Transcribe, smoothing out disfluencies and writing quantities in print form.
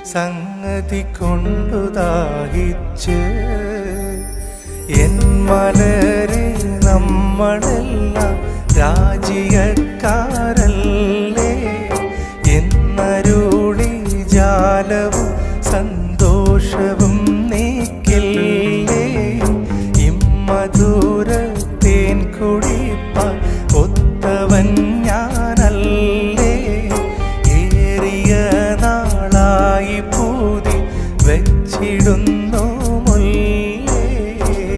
സംഗതി കൊണ്ടു ദാഹിച്ച് എൻ മലരെ നമ്മളെല്ലാം രാജിയക്കാരല്ലേ എന്നരുളി ജാലവും സന്തോഷവും നീക്കില്ലേ ഇമ്മധു